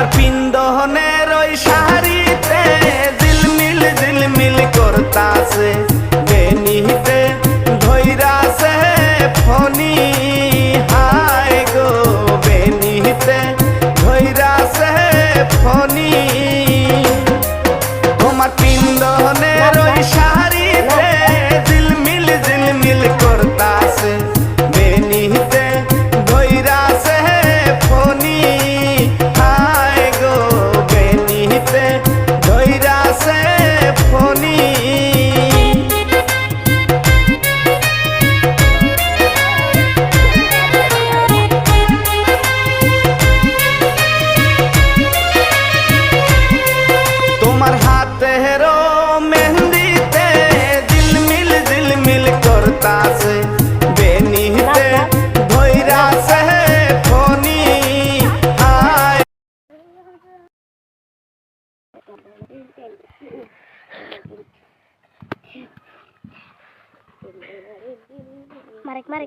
তোমার পিন্দনের ওই শাড়িতে ঝিলমিল ঝিলমিল করতাছে বেনিতে ধইরাছে ফনি হায় গো বেনিতে ধইরাছে ফনি তোমার পিন্দনের ওই শাড়িতে ঝিলমিল ঝিলমিল করতাছে বেনিতে ধইরাছে ফনি হায় গো বেনিতে ধইরাছে ফনি তোমার হাতের মেহেন্দিতে ঝিলমিল ঝিলমিল করতাছে বেনিতে ধইরাছে ফনি হায় Marek, Marek.